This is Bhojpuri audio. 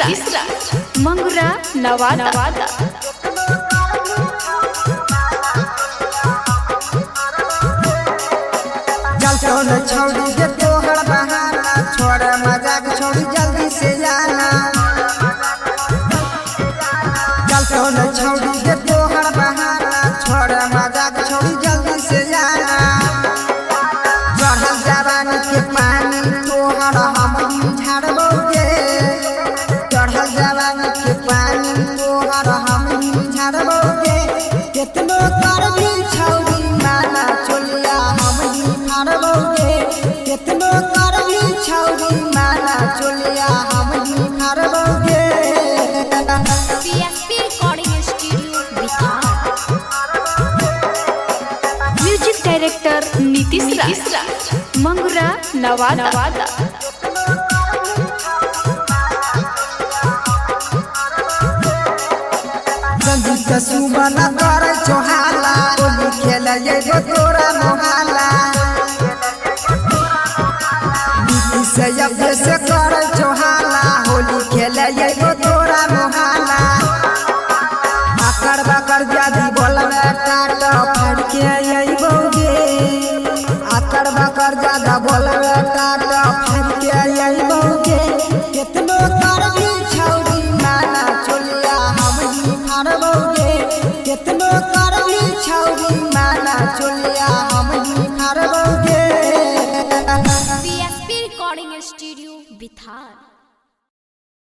मंगुरा नवादा। चल छौड़ी के तोहर बहाना छोड़ मजाक छौड़ी जल्दी से जाना। चल छौड़ी के तोहर बहाना छोड़ मजाक छौड़ी जल्दी से जाना। चढ़ल जवानी के पानी तोहर हम झाड़बोगे। चढ़ल जवानी के पानी तोहर हम झाड़बोगे। कितनो करबी छौड़ी माना चोलिया हम फाड़बोगे। कितनो करबी छौड़ी माना चोलिया हम फाड़बोगे। PSP recording studio Bihar. Music director Nitish Raj, Mangura Nawada. संगीत सुमन कर चोहाला होली खेल तोरा मोहाला। नीतीश से कर चोहाला होली खेल तोरा मोहाला। आकर बकर जादी बोलबे काट फाड़ के अइबोगे। आकर बकर ज्यादा बोलबे काट फाड़ के अइबोगे। कितनो करबी छौड़ी माना चोलिया हम फाड़बोगे। कितनो करबी छौड़ी माना चोलिया हम फाड़बोगे। PSP recording studio Bihar.